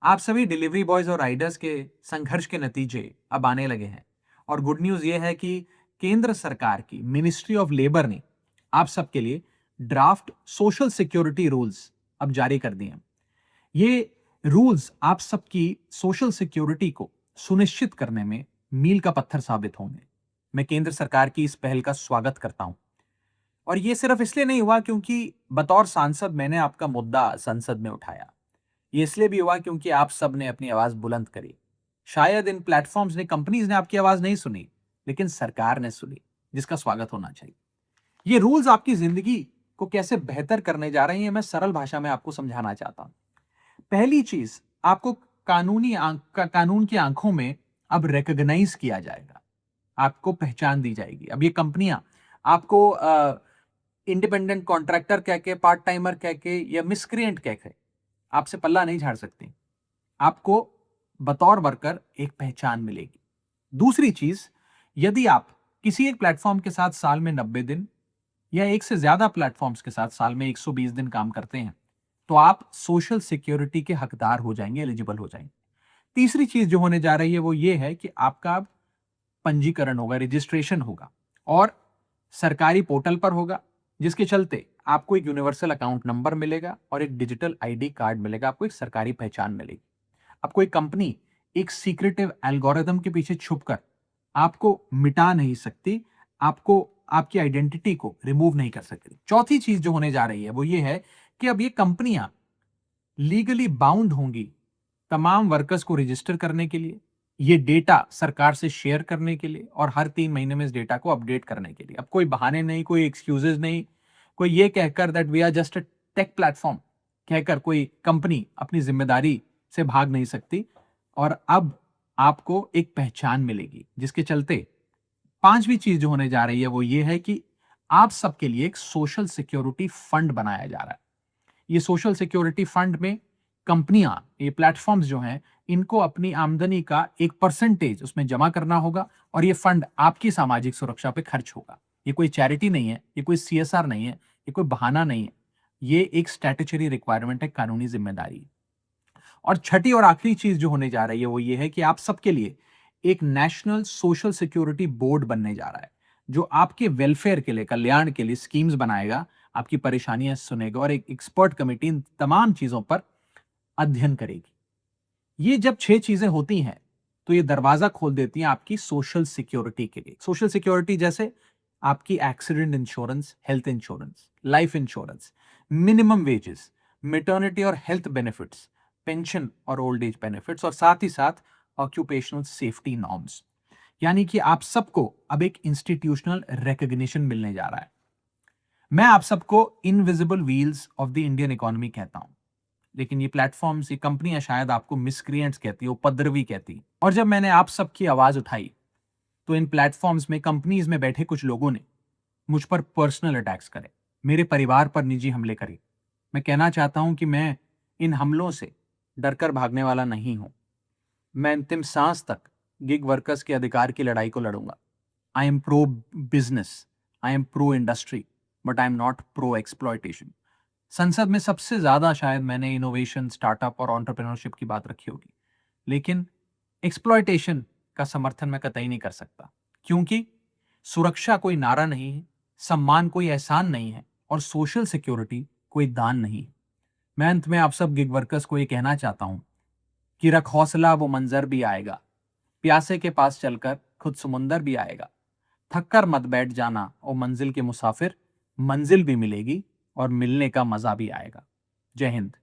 आप सभी delivery boys और राइडर्स के संघर्ष के नतीजे अब आने लगे हैं। और गुड न्यूज ये है कि केंद्र सरकार की मिनिस्ट्री ऑफ लेबर ने आप सबके लिए ड्राफ्ट सोशल सिक्योरिटी रूल्स अब जारी कर दिए हैं। ये रूल्स आप सबकी सोशल सिक्योरिटी को सुनिश्चित करने में मील का पत्थर साबित होंगे। मैं केंद्र सरकार की इस पहल का स्वागत करता हूं। और ये सिर्फ इसलिए नहीं हुआ क्योंकि बतौर सांसद मैंने आपका मुद्दा संसद में उठाया। ये इसलिए भी हुआ क्योंकि आप सब ने अपनी आवाज बुलंद करी। शायद इन प्लेटफॉर्म्स ने, कंपनीज ने आपकी आवाज नहीं सुनी, लेकिन सरकार ने सुनी, जिसका स्वागत होना चाहिए। ये रूल्स आपकी जिंदगी को कैसे बेहतर करने जा रहे हैं, मैं सरल भाषा में आपको समझाना चाहता हूं। पहली चीज, आपको कानून की आंखों में अब रिकॉग्नाइज किया जाएगा, आपको पहचान दी जाएगी। अब ये कंपनियां आपको इंडिपेंडेंट कॉन्ट्रैक्टर कह के, पार्ट टाइमर कह के या मिसक्रिएंट कह के आपसे पल्ला नहीं झाड़ सकती। आपको बतौर वर्कर एक पहचान मिलेगी। दूसरी चीज, यदि आप किसी एक प्लेटफॉर्म के साथ साल में 90 दिन या एक से ज्यादा प्लेटफॉर्म्स के साथ साल में 120 दिन काम करते हैं, तो आप सोशल सिक्योरिटी के हकदार हो जाएंगे, एलिजिबल हो जाएंगे। तीसरी चीज जो होने जा रही है वो ये है कि आपका अब पंजीकरण होगा, रजिस्ट्रेशन होगा, और सरकारी पोर्टल पर होगा, जिसके चलते आपको एक यूनिवर्सल अकाउंट नंबर मिलेगा और एक डिजिटल आईडी कार्ड मिलेगा। आपको एक सरकारी पहचान मिलेगी। आपको एक कंपनी एक सीक्रेटिव एल्गोरिथम के पीछे छुपकर आपको मिटा नहीं सकती, आपको आपकी आइडेंटिटी को रिमूव नहीं कर सकती। चौथी चीज जो होने जा रही है वो ये है कि अब ये कंपनियां लीगली बाउंड होंगी तमाम वर्कर्स को रजिस्टर करने के लिए, ये डेटा सरकार से शेयर करने के लिए, और हर 3 महीने में इस डेटा को अपडेट करने के लिए। अब कोई बहाने नहीं, कोई एक्सक्यूजेस नहीं, कोई ये कहकर that we are just a tech platform कहकर कोई कंपनी अपनी जिम्मेदारी से भाग नहीं सकती। और अब आपको एक पहचान मिलेगी, जिसके चलते पांचवी चीज जो होने जा रही है वो ये है कि आप सबके लिए एक सोशल सिक्योरिटी फंड बनाया जा रहा है। ये सोशल सिक्योरिटी फंड में कंपनियां, ये प्लेटफॉर्म्स जो हैं, इनको अपनी आमदनी का एक परसेंटेज उसमें जमा करना होगा, और ये फंड आपकी सामाजिक सुरक्षा पे खर्च होगा। ये कोई चैरिटी नहीं है, ये कोई सीएसआर नहीं है, ये कोई बहाना नहीं है, ये एक स्टैट्यूटरी रिक्वायरमेंट है, कानूनी जिम्मेदारी है। और छठी और आखिरी चीज जो होने जा रही है वो ये है कि आप सबके लिए एक नेशनल सोशल सिक्योरिटी बोर्ड बनने जा रहा है, जो आपके वेलफेयर के लिए, कल्याण के लिए स्कीम्स बनाएगा, आपकी परेशानियां सुनेगा, और एक एक्सपर्ट कमेटी इन तमाम चीजों पर अध्ययन करेगी। ये जब 6 चीजें होती हैं तो ये दरवाजा खोल देती हैं आपकी सोशल सिक्योरिटी के लिए। सोशल सिक्योरिटी जैसे आपकी accident insurance, health insurance, life insurance, minimum wages, maternity और हेल्थ बेनिफिट्स, पेंशन और ओल्ड एज बेनिफिट्स, और साथ ही साथ ऑक्यूपेशनल सेफ्टी नॉर्म्स। यानी कि आप सबको अब एक इंस्टीट्यूशनल रिकॉग्निशन मिलने जा रहा है। मैं आप सबको invisible wheels of the Indian economy कहता हूं, लेकिन ये प्लेटफॉर्म्स, ये कंपनियां शायद आपको मिसक्रिएंट्स कहती है, उपद्रवी कहती है। और जब मैंने आप सबकी आवाज उठाई तो इन प्लेटफॉर्म्स में, कंपनीज में बैठे कुछ लोगों ने मुझ पर पर्सनल अटैक्स करे, मेरे परिवार पर निजी हमले करे। मैं कहना चाहता हूं कि मैं इन हमलों से डरकर भागने वाला नहीं हूं। मैं अंतिम सांस तक गिग वर्कर्स के अधिकार की लड़ाई को लड़ूंगा। I am pro business, I am pro industry, but I am not pro exploitation. संसद में सबसे ज्यादा शायद मैंने इनोवेशन, स्टार्टअप और एंटरप्रेन्योरशिप की बात रखी होगी, लेकिन एक्सप्लॉयटेशन का समर्थन मैं कतई नहीं कर सकता, क्योंकि सुरक्षा कोई नारा नहीं है, सम्मान कोई एहसान नहीं है, और सोशल सिक्योरिटी कोई दान नहीं है। मैं अंत में आप सब गिग वर्कर्स को ये कहना चाहता हूं कि रख हौसला, वो मंजर भी आएगा। प्यासे के पास चलकर खुद समुंदर भी आएगा। थक कर मत बैठ जाना ओ मंजिल के मुसाफिर, मंजिल भी मिलेगी और मिलने का मजा भी आएगा। जय हिंद।